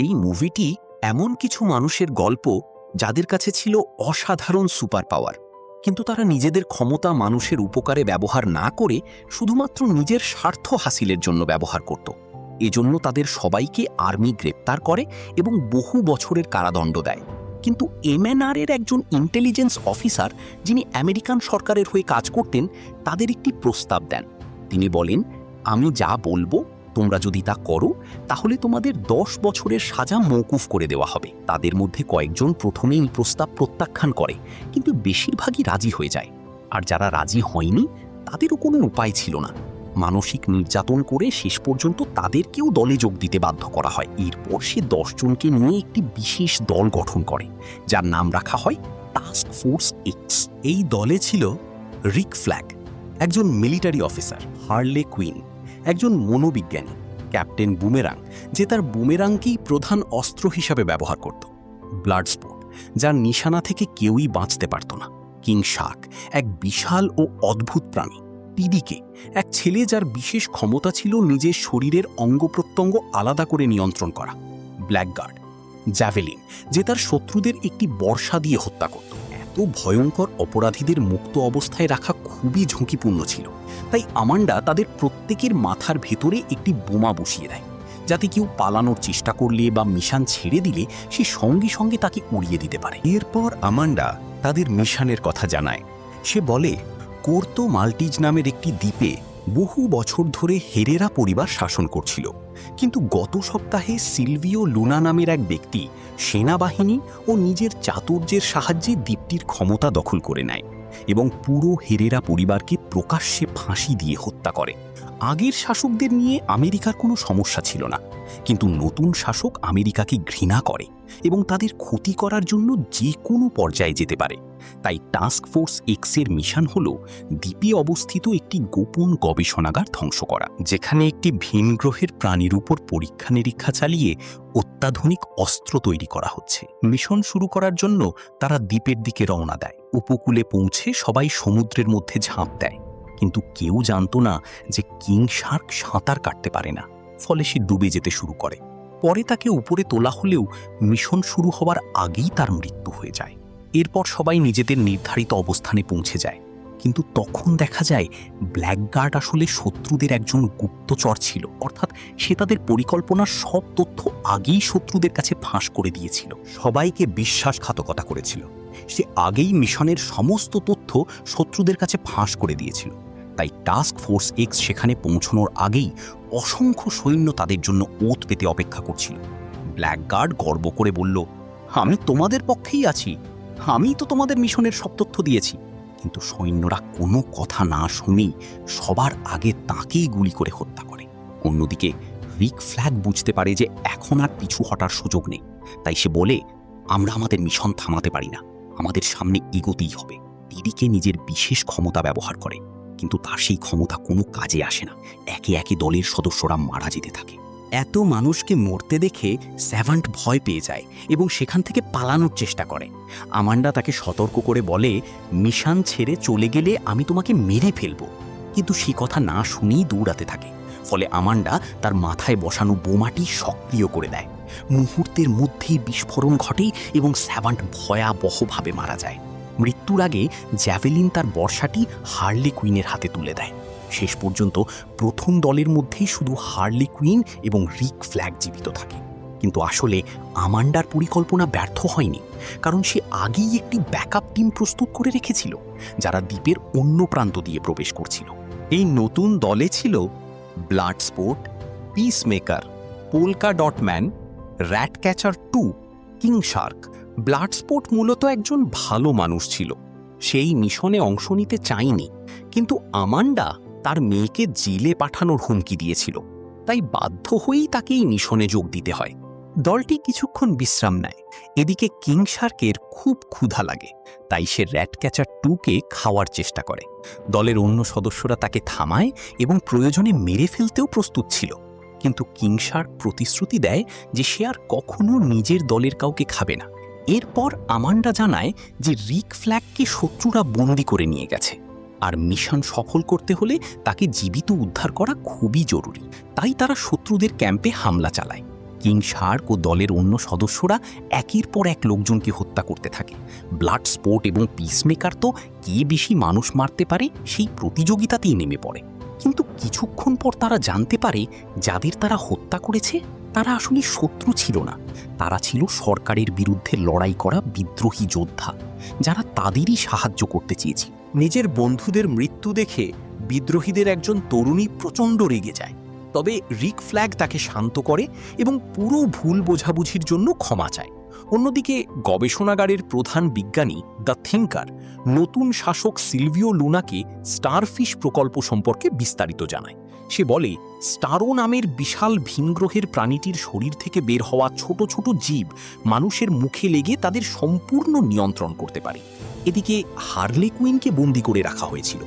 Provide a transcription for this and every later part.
এই মুভিটি এমন কিছু মানুষের গল্প যাদের কাছে ছিল অসাধারণ সুপার পাওয়ার, কিন্তু তারা নিজেদের ক্ষমতা মানুষের উপকারে ব্যবহার না করে শুধুমাত্র নিজের স্বার্থ হাসিলের জন্য ব্যবহার করত। এজন্য তাদের সবাইকে আর্মি গ্রেপ্তার করে এবং বহু বছরের কারাদণ্ড দেয়। কিন্তু এমএনআর-এর একজন ইন্টেলিজেন্স অফিসার, যিনি আমেরিকান সরকারের হয়ে কাজ করতেন, তাদের একটি প্রস্তাব দেন। তিনি বলেন, আমি যা বলবো তোমরা যদি তা করো তাহলে তোমাদের 10 বছরের সাজা মওকুফ করে দেওয়া হবে। তাদের মধ্যে কয়েকজন প্রথমে এই প্রস্তাব প্রত্যাখ্যান করে, কিন্তু বেশিরভাগই রাজি হয়ে যায়। আর যারা রাজি হয়নি তাদেরও কোনো উপায় ছিল না। মানসিক নির্যাতন করে শেষ পর্যন্ত তাদেরকেও দলে যোগ দিতে বাধ্য করা হয়। এরপর সে 10 জনকে নিয়ে একটি বিশেষ দল গঠন করে, যার নাম রাখা হয় টাস্ক ফোর্স এক্স। এই দলে ছিল রিক ফ্ল্যাগ, একজন মিলিটারি অফিসার; হার্লে কুইন, একজন মনোবিজ্ঞানী; ক্যাপ্টেন বুমেরাং, যে তার বুমেরাংকেই প্রধান অস্ত্র হিসাবে ব্যবহার করত; ব্লাডস্পট, যার নিশানা থেকে কেউই বাঁচতে পারত না; কিং শার্ক, এক বিশাল ও অদ্ভুত প্রাণী; টিডিকে, এক ছেলে যার বিশেষ ক্ষমতা ছিল নিজের শরীরের অঙ্গপ্রত্যঙ্গ আলাদা করে নিয়ন্ত্রণ করা; ব্ল্যাকগার্ড, জ্যাভেলিন, যে তার শত্রুদের একটি বর্ষা দিয়ে হত্যা করত। এত ভয়ঙ্কর অপরাধীদের মুক্ত অবস্থায় রাখা খুবই ঝুঁকিপূর্ণ ছিল, তাই আমান্ডা তাদের প্রত্যেকের মাথার ভেতরে একটি বোমা বসিয়ে দেয়, যাতে কেউ পালানোর চেষ্টা করলে বা মিশন ছেড়ে দিলে সে সঙ্গে সঙ্গে তাকে উড়িয়ে দিতে পারে। এরপর আমান্ডা তাদের মিশনের কথা জানায়। সে বলে, কোর্তো মাল্টিজ নামের একটি দ্বীপে বহু বছর ধরে হেরেরা পরিবার শাসন করছিল, কিন্তু গত সপ্তাহে সিলভিও লুনা নামের এক ব্যক্তি সেনাবাহিনী ও নিজের চাতুর্যের সাহায্যে দ্বীপটির ক্ষমতা দখল করে নেয় এবং পুরো হেরেরা পরিবারকে প্রকাশ্যে ফাঁসি দিয়ে হত্যা করে। আগের শাসকদের নিয়ে আমেরিকার কোনো সমস্যা ছিল না, কিন্তু নতুন শাসক আমেরিকাকে ঘৃণা করে এবং তাদের ক্ষতি করার জন্য যে কোনো পর্যায়ে যেতে পারে। তাই টাস্ক ফোর্স এক্সের মিশন হল দ্বীপে অবস্থিত একটি গোপন গবেষণাগার ধ্বংস করা, যেখানে একটি ভিনগ্রহের প্রাণীর উপর পরীক্ষা নিরীক্ষা চালিয়ে অত্যাধুনিক অস্ত্র তৈরি করা হচ্ছে। মিশন শুরু করার জন্য তারা দ্বীপের দিকে রওনা দেয়। উপকূলে পৌঁছে সবাই সমুদ্রের মধ্যে ঝাঁপ দেয়, কিন্তু কেউ জানত না যে কিং শার্ক সাঁতার কাটতে পারে না, ফলে সে ডুবে যেতে শুরু করে। পরে তাকে উপরে তোলা হলেও মিশন শুরু হওয়ার আগেই তার মৃত্যু হয়ে যায়। এরপর সবাই নিজেদের নির্ধারিত অবস্থানে পৌঁছে যায়, কিন্তু তখন দেখা যায় ব্ল্যাকগার্ড আসলে শত্রুদের একজন গুপ্তচর ছিল, অর্থাৎ সে তাদের পরিকল্পনার সব তথ্য আগেই শত্রুদের কাছে ফাঁস করে দিয়েছিল। সবাইকে বিশ্বাসঘাতকতা করেছিল। সে আগেই মিশনের সমস্ত তথ্য শত্রুদের কাছে ফাঁস করে দিয়েছিল। তাই টাস্ক ফোর্স এক্স সেখানে পৌঁছানোর আগেই অসংখ্য সৈন্য তাদের জন্য ওত পেতে অপেক্ষা করছিল। ব্ল্যাকগার্ড গর্ব করে বলল, আমি তোমাদের পক্ষেই আছি, আমি তো তোমাদের মিশনের সব তথ্য দিয়েছি। কিন্তু সৈন্যরা কোনো কথা না শুনেই সবার আগে তাকেই গুলি করে হত্যা করে। অন্যদিকে রিক ফ্ল্যাগ বুঝতে পারে যে এখন আর পিছু হটার সুযোগ নেই, তাই সে বলে, আমরা আমাদের মিশন থামাতে পারি না, আমাদের সামনে এগোতেই হবে। টিডিকে নিজের বিশেষ ক্ষমতা ব্যবহার করে, কিন্তু তার সেই ক্ষমতা কোনো কাজে আসে না। একে একে দলের সদস্যরা মারা যেতে থাকে। এত মানুষকে মরতে দেখে স্যাভান্ট ভয় পেয়ে যায় এবং সেখান থেকে পালানোর চেষ্টা করে। আমান্ডা তাকে সতর্ক করে বলে, মিশন ছেড়ে চলে গেলে আমি তোমাকে মেরে ফেলব, কিন্তু সে কথা না শুনেই দৌড়াতে থাকে। ফলে আমান্ডা তার মাথায় বসানো বোমাটি সক্রিয় করে দেয়। মুহূর্তের মধ্যেই বিস্ফোরণ ঘটে এবং স্যাভান্ট ভয়াবহভাবে মারা যায়। মৃত্যুর আগে জ্যাভেলিন তার বর্ষাটি হার্লে কুইনের হাতে তুলে দেয়। শেষ পর্যন্ত প্রথম দলের মধ্যেই শুধু হার্লে কুইন এবং রিক ফ্ল্যাগ জীবিত থাকে। কিন্তু আসলে আমান্ডার পরিকল্পনা ব্যর্থ হয়নি, কারণ সে আগেই একটি ব্যাকআপ টিম প্রস্তুত করে রেখেছিল, যারা দ্বীপের অন্য প্রান্ত দিয়ে প্রবেশ করছিল। এই নতুন দলে ছিল Bloodsport, Peacemaker, Polka Dot Man, Ratcatcher 2, King Shark. Bloodsport মূলত একজন ভালো মানুষ ছিল, সেই মিশনে অংশ নিতে চায়নি, কিন্তু আমান্ডা তার মেয়েকে জেলে পাঠানোর হুমকি দিয়েছিল, তাই বাধ্য হয়েই তাকে এই মিশনে যোগ দিতে হয়। দলটি কিছুক্ষণ বিশ্রাম নেয়। এদিকে কিং শার্কের খুব ক্ষুধা লাগে, তাই সে র্যাটক্যাচার 2কে খাওয়ার চেষ্টা করে। দলের অন্য সদস্যরা তাকে থামায় এবং প্রয়োজনে মেরে ফেলতেও প্রস্তুত ছিল, কিন্তু কিং শার্ক প্রতিশ্রুতি দেয় যে সে আর কখনো নিজের দলের কাউকে খাবে না। এরপর আমান্ডা জানায় যে রিক ফ্ল্যাগকে শত্রুরা বন্দি করে নিয়ে গেছে, আর মিশন সফল করতে হলে তাকে জীবিত উদ্ধার করা খুবই জরুরি। তাই তারা শত্রুদের ক্যাম্পে হামলা চালায়। কিং শার্ক ও দলের অন্য সদস্যরা একের পর এক লোকজনকে হত্যা করতে থাকে। ব্লাড স্পোর্ট এবং পিসমেকার তো কে বেশি মানুষ মারতে পারে সেই প্রতিযোগিতাতেই নেমে পড়ে। কিন্তু কিছুক্ষণ পর তারা জানতে পারে যাদের তারা হত্যা করেছে তারা আসলে শত্রু ছিল না, তারা ছিল সরকারের বিরুদ্ধে লড়াই করা বিদ্রোহী যোদ্ধা, যারা তাদেরই সাহায্য করতে চেয়েছিল। নিজের বন্ধুদের মৃত্যু দেখে বিদ্রোহীদের একজন তরুণী প্রচণ্ড রেগে যায়, তবে রিক ফ্ল্যাগ তাকে শান্ত করে এবং পুরো ভুল বোঝাবুঝির জন্য ক্ষমা চায়। অন্যদিকে গবেষণাগারের প্রধান বিজ্ঞানী দ্য থিঙ্কার নতুন শাসক সিলভিও লুনাকে স্টারফিশ প্রকল্প সম্পর্কে বিস্তারিত জানায়। সে বলে, স্টারো নামের বিশাল ভিনগ্রহের প্রাণীটির শরীর থেকে বের হওয়া ছোট ছোট জীব মানুষের মুখে লেগে তাদের সম্পূর্ণ নিয়ন্ত্রণ করতে পারে। এদিকে হার্লে কুইনকে বন্দি করে রাখা হয়েছিল।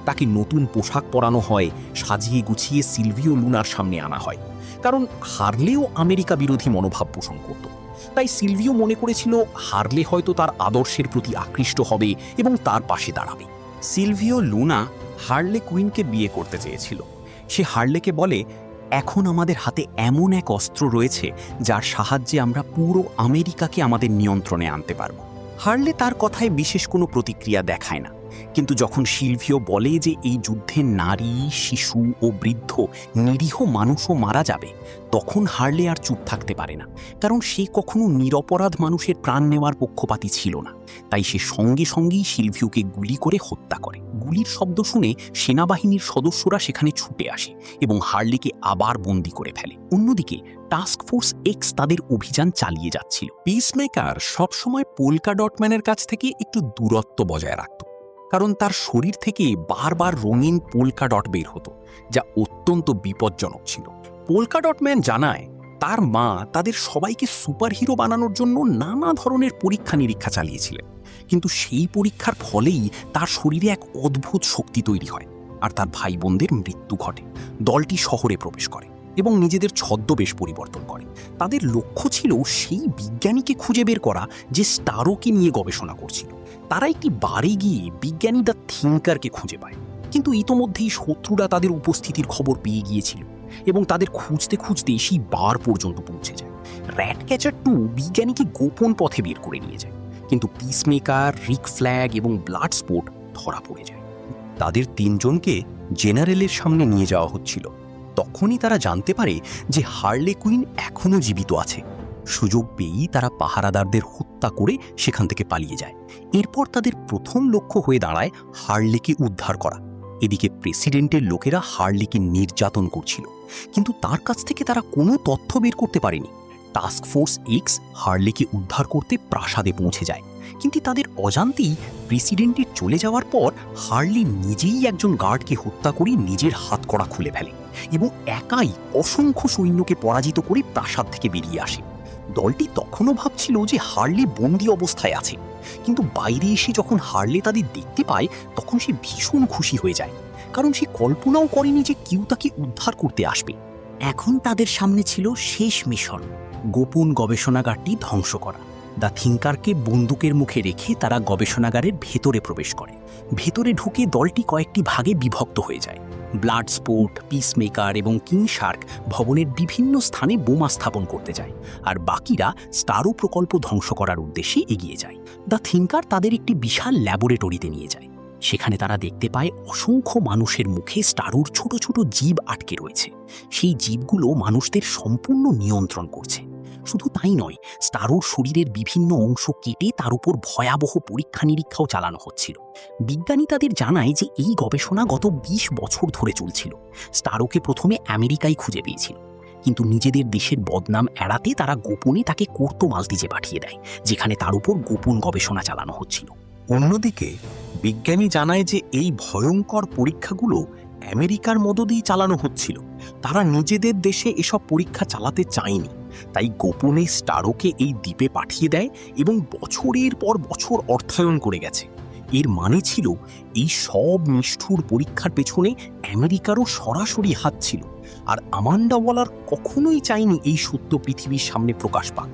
তাকে নতুন পোশাক পরানো হয়, সাজিয়ে গুছিয়ে সিলভিও লুনার সামনে আনা হয়, কারণ হার্লেও আমেরিকা বিরোধী মনোভাব পোষণ করত। তাই সিলভিও মনে করেছিল হার্লে হয়তো তার আদর্শের প্রতি আকৃষ্ট হবে এবং তার পাশে দাঁড়াবে। সিলভিও লুনা হার্লে কুইনকে বিয়ে করতে চেয়েছিল। সে হার্লেকে বলে, এখন আমাদের হাতে এমন এক অস্ত্র রয়েছে যার সাহায্যে আমরা পুরো আমেরিকাকে আমাদের নিয়ন্ত্রণে আনতে পারব। হার্লে তার কথায় বিশেষ কোনো প্রতিক্রিয়া দেখায় না, কিন্তু যখন সিলভিও বলে যে এই যুদ্ধে নারী, শিশু ও বৃদ্ধ নিরীহ মানুষও মারা যাবে, তখন হার্লে আর চুপ থাকতে পারে না, কারণ সে কখনো নিরপরাধ মানুষের প্রাণ নেওয়ার পক্ষপাতী ছিল না। তাই সে সঙ্গে সঙ্গেই সিলভিওকে গুলি করে হত্যা করে। গুলির শব্দ শুনে সেনাবাহিনীর সদস্যরা সেখানে ছুটে আসে এবং হার্লেকে আবার বন্দি করে ফেলে। অন্যদিকে টাস্ক ফোর্স এক্স তাদের অভিযান চালিয়ে যাচ্ছিল। পিসমেকার সবসময় পোলকা ডটম্যানের কাছ থেকে একটু দূরত্ব বজায় রাখত, কারণ তার শরীর থেকে বারবার রঙিন পোলকা ডট বের হতো, যা অত্যন্ত বিপজ্জনক ছিল। পোলকা ডটম্যান জানায় তার মা তাদের সবাইকে সুপারহিরো বানানোর জন্য নানা ধরনের পরীক্ষা নিরীক্ষা চালিয়েছিলেন, কিন্তু সেই পরীক্ষার ফলেই তার শরীরে এক অদ্ভুত শক্তি তৈরি হয় আর তার ভাই বোনদের মৃত্যু ঘটে। দলটি শহরে প্রবেশ করে এবং নিজেদের ছদ্মবেশ পরিবর্তন করে। তাদের লক্ষ্য ছিল সেই বিজ্ঞানীকে খুঁজে বের করা যে স্টারোকে নিয়ে গবেষণা করছিল। তারা একটি বারে গিয়ে বিজ্ঞানী দ্য থিঙ্কারকে খুঁজে পায়, কিন্তু ইতোমধ্যেই শত্রুরা তাদের উপস্থিতির খবর পেয়ে গিয়েছিল এবং তাদের খুঁজতে খুঁজতে সেই বার পর্যন্ত পৌঁছে যায়। র্যাট ক্যাচার 2 বিজ্ঞানীকে গোপন পথে বের করে নিয়ে যায়, কিন্তু পিসমেকার, রিক ফ্ল্যাগ এবং ব্লাড স্পোর্ট ধরা পড়ে যায়। তাদের 3 জনকে জেনারেলের সামনে নিয়ে যাওয়া হচ্ছিল। তখনই তারা জানতে পারে যে হার্লে কুইন এখনও জীবিত আছে। সুযোগ পেয়েই তারা পাহারাদারদের হত্যা করে সেখান থেকে পালিয়ে যায়। এরপর তাদের প্রথম লক্ষ্য হয়ে দাঁড়ায় হার্লেকে উদ্ধার করা। এদিকে প্রেসিডেন্টের লোকেরা হার্লেকে নির্যাতন করছিল, কিন্তু তার কাছ থেকে তারা কোনো তথ্য বের করতে পারেনি। টাস্ক ফোর্স এক্স হার্লেকে উদ্ধার করতে প্রাসাদে পৌঁছে যায়, কিন্তু তাদের অজান্তেই প্রেসিডেন্টের চলে যাওয়ার পর হার্লে নিজেই একজন গার্ডকে হত্যা করে নিজের হাতকড়া খুলে ফেলে এবং একাই অসংখ্য সৈন্যকে পরাজিত করে প্রাসাদ থেকে বেরিয়ে আসে। দলটি তখনও ভাবছিল যে হার্লে বন্দি অবস্থায় আছে, কিন্তু বাইরে এসে যখন হার্লে তাদের দেখতে পায় তখন সে ভীষণ খুশি হয়ে যায়, কারণ সে কল্পনাও করেনি যে কেউ তাকে উদ্ধার করতে আসবে। এখন তাদের সামনে ছিল শেষ মিশন, গোপন গবেষণাগারটি ধ্বংস করা। দ্য থিঙ্কারকে বন্দুকের মুখে রেখে তারা গবেষণাগারের ভেতরে প্রবেশ করে। ভেতরে ঢুকে দলটি কয়েকটি ভাগে বিভক্ত হয়ে যায়। ব্লাড স্পোর্ট, পিসমেকার এবং কিং শার্ক ভবনের বিভিন্ন স্থানে বোমা স্থাপন করতে যায়, আর বাকিরা স্টারো প্রকল্প ধ্বংস করার উদ্দেশ্যে এগিয়ে যায়। দ্য থিঙ্কার তাদের একটি বিশাল ল্যাবরেটরিতে নিয়ে যায়। সেখানে তারা দেখতে পায় অসংখ্য মানুষের মুখে স্টারোর ছোট ছোট জীব আটকে রয়েছে। সেই জীবগুলো মানুষদের সম্পূর্ণ নিয়ন্ত্রণ করছে। শুধু তাই নয়, স্টারোর শরীরের বিভিন্ন অংশ কেটে তার উপর ভয়াবহ পরীক্ষা নিরীক্ষাও চালানো হচ্ছিল। বিজ্ঞানী তাদের জানায় যে এই গবেষণা গত 20 বছর ধরে চলছিল। স্টারোকে প্রথমে আমেরিকায় খুঁজে পেয়েছিল, কিন্তু নিজেদের দেশের বদনাম এড়াতে তারা গোপনে তাকে কোর্তো মালতিজে পাঠিয়ে দেয়, যেখানে তার উপর গোপন গবেষণা চালানো হচ্ছিল। অন্যদিকে বিজ্ঞানী জানায় যে এই ভয়ঙ্কর পরীক্ষাগুলো আমেরিকার মদদেই চালানো হচ্ছিল। তারা নিজেদের দেশে এসব পরীক্ষা চালাতে চায়নি, তাই গোপনে স্টারোকে এই দ্বীপে পাঠিয়ে দেয় এবং বছরের পর বছর অর্থায়ন করে গেছে। এর মানে ছিল এই সব নিষ্ঠুর পরীক্ষার পেছনে আমেরিকারও সরাসরি হাত ছিল, আর আমান্ডা ওয়ালার কখনোই চায়নি এই সত্য পৃথিবীর সামনে প্রকাশ পাক।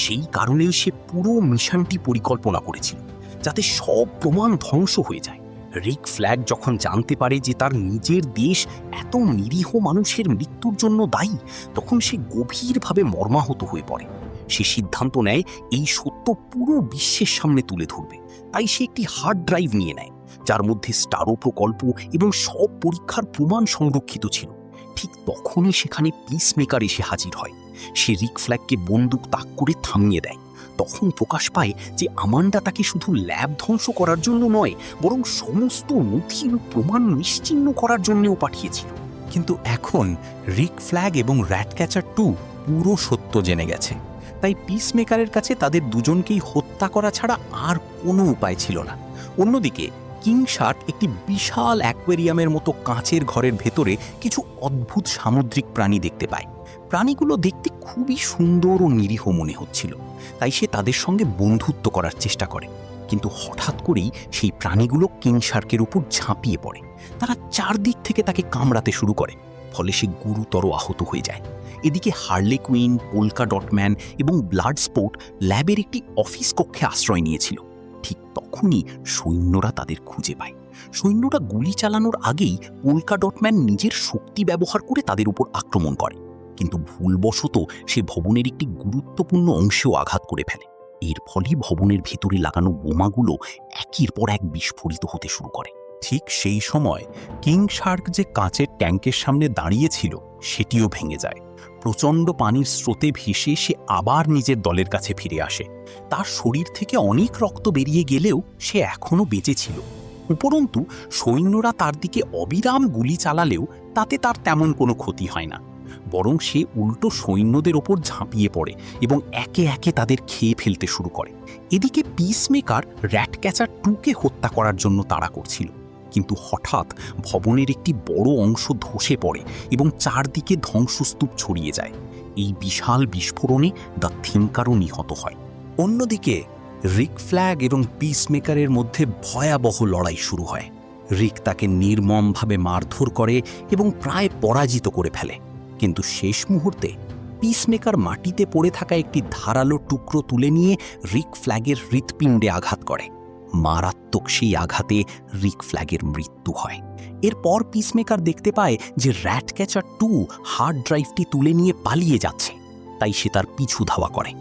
সেই কারণেই সে পুরো মিশনটি পরিকল্পনা করেছিল, যাতে সব প্রমাণ ধ্বংস হয়ে যায়। রিক ফ্ল্যাগ যখন জানতে পারে যে তার নিজের দেশ এত নিরীহ মানুষের মৃত্যুর জন্য দায়ী, তখন সে গভীরভাবে মর্মাহত হয়ে পড়ে। সে সিদ্ধান্ত নেয় এই সত্য পুরো বিশ্বের সামনে তুলে ধরবে। তাই সে একটি হার্ড ড্রাইভ নিয়ে নেয়, যার মধ্যে স্টারো প্রকল্প এবং সব পরীক্ষার প্রমাণ সংরক্ষিত ছিল। ঠিক তখনই সেখানে পিসমেকার এসে হাজির হয়। সে রিক ফ্ল্যাগকে বন্দুক তাক করে থামিয়ে দেয়। তখন প্রকাশ পায় যে আমান্ডা তাকে শুধু ল্যাব ধ্বংস করার জন্য নয়, বরং সমস্ত নথি ও প্রমাণ নিশ্চিহ্ন করার জন্যও পাঠিয়েছিল। কিন্তু এখন রিক ফ্ল্যাগ এবং র্যাটক্যাচার 2 পুরো সত্য জেনে গেছে। তাই পিসমেকারের কাছে তাদের দুজনকেই হত্যা করা ছাড়া আর কোনো উপায় ছিল না। অন্যদিকে কিং শার্ক একটি বিশাল অ্যাকোয়ারিয়ামের মতো কাঁচের ঘরের ভেতরে কিছু অদ্ভুত সামুদ্রিক প্রাণী দেখতে পায়। প্রাণীগুলো দেখতে খুবই সুন্দর ও নিরীহ মনে হচ্ছিল, তাই সে তাদের সঙ্গে বন্ধুত্ব করার চেষ্টা করে। কিন্তু হঠাৎ করেই সেই প্রাণীগুলো কিং শার্কের উপর ঝাঁপিয়ে পড়ে। তারা চারদিক থেকে তাকে কামড়াতে শুরু করে, ফলে সে গুরুতর আহত হয়ে যায়। এদিকে হার্লে কুইন, পোল্কা ডটম্যান এবং ব্লাড স্পোর্ট ল্যাবের একটি অফিস কক্ষে আশ্রয় নিয়েছিল। ঠিক তখনই সৈন্যরা তাদের খুঁজে পায়। সৈন্যরা গুলি চালানোর আগেই পোল্কা ডটম্যান নিজের শক্তি ব্যবহার করে তাদের উপর আক্রমণ করে, কিন্তু ভুলবশত সে ভবনের একটি গুরুত্বপূর্ণ অংশেও আঘাত করে ফেলে। এর ফলে ভবনের ভেতরে লাগানো বোমাগুলো একের পর এক বিস্ফোরিত হতে শুরু করে। ঠিক সেই সময় কিং শার্ক যে কাঁচের ট্যাঙ্কের সামনে দাঁড়িয়েছিল সেটিও ভেঙে যায়। প্রচণ্ড পানির স্রোতে ভেসে সে আবার নিজের দলের কাছে ফিরে আসে। তার শরীর থেকে অনেক রক্ত বেরিয়ে গেলেও সে এখনও বেঁচে ছিল। উপরন্তু সৈন্যরা তার দিকে অবিরাম গুলি চালালেও তাতে তার তেমন কোনো ক্ষতি হয় না, বরং সে উল্টো সৈন্যদের ওপর ঝাঁপিয়ে পড়ে এবং একে একে তাদের খেয়ে ফেলতে শুরু করে। এদিকে পিসমেকার র্যাটক্যাচার 2কে হত্যা করার জন্য তাড়া করছিল, কিন্তু হঠাৎ ভবনের একটি বড় অংশ ধসে পড়ে এবং চারদিকে ধ্বংসস্তূপ ছড়িয়ে যায়। এই বিশাল বিস্ফোরণে দ্য থিঙ্কারও নিহত হয়। অন্যদিকে রিক ফ্ল্যাগ এবং পিসমেকারের মধ্যে ভয়াবহ লড়াই শুরু হয়। রিক তাকে নির্মমভাবে মারধর করে এবং প্রায় পরাজিত করে ফেলে, কিন্তু শেষ মুহূর্তে পিসমেকার মাটিতে পড়ে থাকা একটি ধারালো টুকরো তুলে নিয়ে রিক ফ্ল্যাগের হৃৎপিণ্ডে আঘাত করে। মারাত্মক সেই আঘাতে রিক ফ্ল্যাগের মৃত্যু হয়। এরপর পিসমেকার দেখতে পায় যে র্যাটক্যাচার 2 হার্ড ড্রাইভটি তুলে নিয়ে পালিয়ে যাচ্ছে, তাই সে তার পিছু ধাওয়া করে।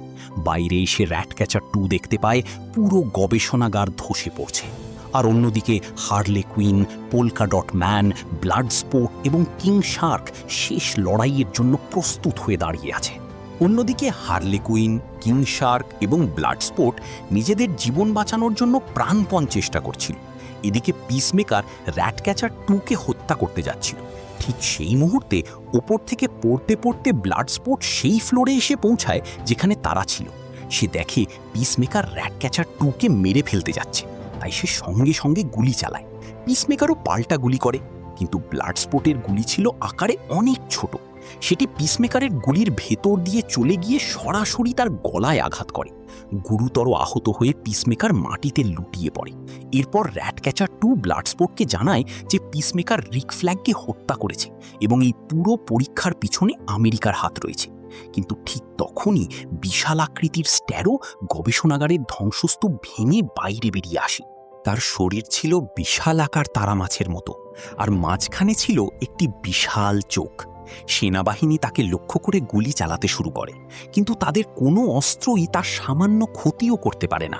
বাইরে এসে র্যাটক্যাচার 2 দেখতে পায় পুরো গবেষণাগার ধসে পড়ছে, আর অন্যদিকে Harley queen, polka dot man, blood sport এবং কিং শার্ক শেষ লড়াইয়ের জন্য প্রস্তুত হয়ে দাঁড়িয়ে আছে। অন্যদিকে হার্লে কুইন, কিং শার্ক এবং ব্লাড স্পোর্ট নিজেদের জীবন বাঁচানোর জন্য প্রাণপণ চেষ্টা করছিল। এদিকে পিসমেকার র্যাটক্যাচার 2কে হত্যা করতে যাচ্ছিল। ঠিক সেই মুহূর্তে ওপর থেকে পড়তে পড়তে ব্লাড স্পোর্ট সেই ফ্লোরে এসে পৌঁছায় যেখানে তারা ছিল। সে দেখে পিসমেকার র্যাটক্যাচার 2কে মেরে ফেলতে যাচ্ছে, তাই সে সঙ্গে সঙ্গে গুলি চালায়। পিসমেকারও পাল্টা গুলি করে, কিন্তু ব্লাড স্পোর্টের গুলি ছিল আকারে অনেক ছোট। সেটি পিসমেকারের গুলির ভেতর দিয়ে চলে গিয়ে সরাসরি তার গলায় আঘাত করে। গুরুতর আহত হয়ে পিসমেকার মাটিতে লুটিয়ে পড়ে। এরপর র্যাটক্যাচার 2 ব্লাড স্পোর্টকে জানায় যে পিসমেকার রিক ফ্ল্যাগকে হত্যা করেছে এবং এই পুরো পরীক্ষার পিছনে আমেরিকার হাত রয়েছে। কিন্তু ঠিক তখনই বিশাল আকৃতির স্ট্যারো গবেষণাগারের ধ্বংসস্তূপ ভেঙে বাইরে বেরিয়ে আসে। তার শরীর ছিল বিশাল আকার তারা মাছের মতো, আর মাঝখানে ছিল একটি বিশাল চোখ। সেনাবাহিনী তাকে লক্ষ্য করে গুলি চালাতে শুরু করে, কিন্তু তাদের কোনো অস্ত্রই তার সামান্য ক্ষতিও করতে পারে না।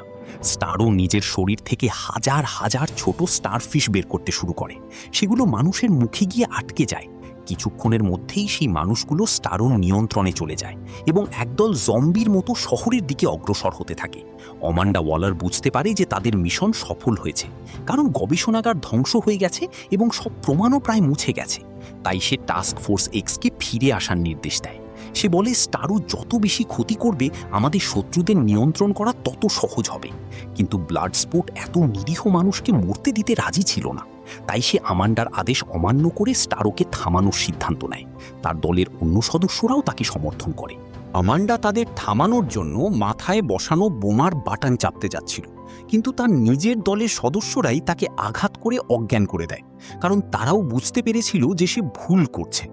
স্টারও নিজের শরীর থেকে হাজার হাজার ছোট স্টারফিশ বের করতে শুরু করে। সেগুলো মানুষের মুখে গিয়ে আটকে যায়। কিছুক্ষণের মধ্যেই সেই মানুষগুলো স্টারোর নিয়ন্ত্রণে চলে যায় এবং একদল জম্বির মতো শহরের দিকে অগ্রসর হতে থাকে। অমান্ডা ওয়ালার বুঝতে পারে যে তাদের মিশন সফল হয়েছে, কারণ গবেষণাগার ধ্বংস হয়ে গেছে এবং সব প্রমাণও প্রায় মুছে গেছে। তাই সে টাস্ক ফোর্স এক্সকে ফিরে আসার নির্দেশ দেয়। সে বলে স্টারো যত বেশি ক্ষতি করবে আমাদের শত্রুদের নিয়ন্ত্রণ করা তত সহজ হবে। কিন্তু ব্লাড স্পোর্ট এত নিরীহ মানুষকে মরতে দিতে রাজি ছিল না, তাই সে আমান্ডার আদেশ অমান্য করে স্টারোকে থামানোর সিদ্ধান্ত নেয়। তার দলের অন্য সদস্যরাও তাকে সমর্থন করে। আমান্ডা তাদের থামানোর জন্য মাথায় বসানো বোমার বাটন চাপতে যাচ্ছিল, কিন্তু তার নিজের দলের সদস্যরাই তাকে আঘাত করে অজ্ঞান করে দেয়, কারণ তারাও বুঝতে পেরেছিল যে সে ভুল করছে।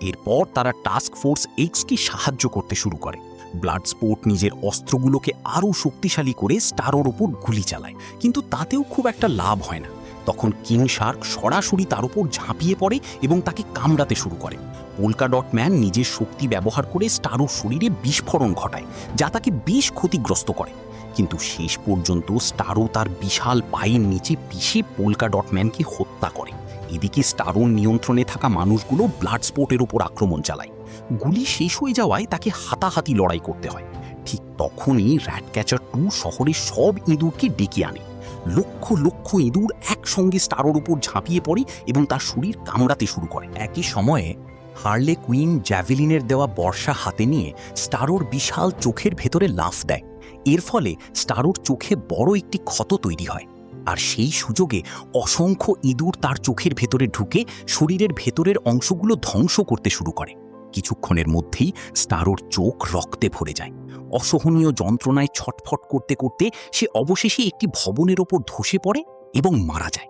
এরপর তারা টাস্ক ফোর্স এক্সকে সাহায্য করতে শুরু করে। ব্লাড স্পোর্ট নিজের অস্ত্রগুলোকে আরও শক্তিশালী করে স্টারোর ওপর গুলি চালায়, কিন্তু তাতেও খুব একটা লাভ হয় না। তখন কিং শার্ক সরাসরি তার উপর ঝাঁপিয়ে পড়ে এবং তাকে কামড়াতে শুরু করে। পোল্কা ডট ম্যান নিজের শক্তি ব্যবহার করে স্টারোর শরীরে বিস্ফোরণ ঘটায়, যা তাকে বেশ ক্ষতিগ্রস্ত করে। কিন্তু শেষ পর্যন্ত স্টারো তার বিশাল পায়ের নিচে পিষে পোল্কা ডট ম্যানকে হত্যা করে। এদিকে স্টারোর নিয়ন্ত্রণে থাকা মানুষগুলো ব্লাড স্পোর্টের উপর আক্রমণ চালায়। গুলি শেষ হয়ে যাওয়ায় তাকে হাতাহাতি লড়াই করতে হয়। ঠিক তখনই র্যাট ক্যাচার 2 শহরের সব ইঁদুরকে ডেকে আনে। লক্ষ লক্ষ ইঁদুর একসঙ্গে স্টারোর উপর ঝাঁপিয়ে পড়ে এবং তার শরীর কামড়াতে শুরু করে। একই সময়ে হার্লে কুইন জ্যাভেলিনের দেওয়া বর্ষা হাতে নিয়ে স্টারোর বিশাল চোখের ভেতরে লাফ দেয়। এর ফলে স্টারোর চোখে বড় একটি ক্ষত তৈরি হয়, আর সেই সুযোগে অসংখ্য ইঁদুর তার চোখের ভেতরে ঢুকে শরীরের ভেতরের অংশগুলো ধ্বংস করতে শুরু করে। কিছুক্ষণের মধ্যেই স্টারোর চোখ রক্তে ভরে যায়। অসহনীয় যন্ত্রণায় ছটফট করতে করতে সে অবশেষে একটি ভবনের ওপর ধসে পড়ে এবং মারা যায়।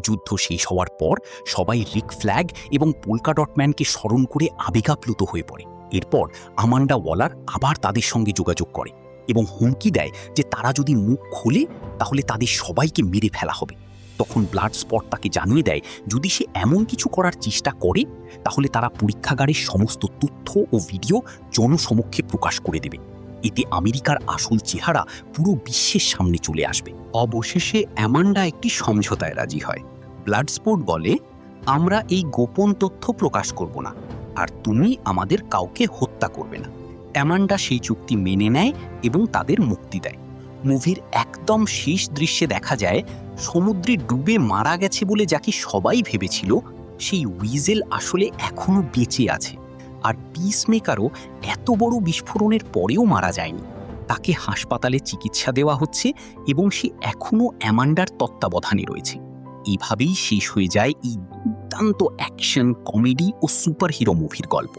যুদ্ধ শেষ হওয়ার পর সবাই রিক ফ্ল্যাগ এবং পোল্কা ডট ম্যানকে স্মরণ করে আবেগাপ্লুত হয়ে পড়ে। এরপর আমান্ডা ওয়ালার আবার তাদের সঙ্গে যোগাযোগ করে এবং হুমকি দেয় যে তারা যদি মুখ খোলে তাহলে তাদের সবাইকে মেরে ফেলা হবে। তখন ব্লাড স্পট তাকে জানিয়ে দেয় যদি সে এমন কিছু করার চেষ্টা করে তাহলে তারা পরীক্ষাগারের সমস্ত তথ্য ও ভিডিও জনসমক্ষে প্রকাশ করে দেবে। এতে আমেরিকার আসল চেহারা পুরো বিশ্বের সামনে চলে আসবে। অবশেষে অ্যামান্ডা একটি সমঝোতায় রাজি হয়। ব্লাড স্পোর্ট বলে, আমরা এই গোপন তথ্য প্রকাশ করব না, আর তুমি আমাদের কাউকে হত্যা করবে না। অ্যামান্ডা সেই চুক্তি মেনে নেয় এবং তাদের মুক্তি দেয়। মুভির একদম শেষ দৃশ্যে দেখা যায় সমুদ্রে ডুবে মারা গেছে বলে যাকে সবাই ভেবেছিল সেই উইজেল আসলে এখনো বেঁচে আছে। আর পিসমেকারও এত বড় বিস্ফোরণের পরেও মারা যায়নি। তাকে হাসপাতালে চিকিৎসা দেওয়া হচ্ছে এবং সে এখনো অ্যামান্ডার তত্ত্বাবধানে রয়েছে। এভাবেই শেষ হয়ে যায় এই দুর্দান্ত অ্যাকশন, কমেডি ও সুপারহিরো মুভির গল্প।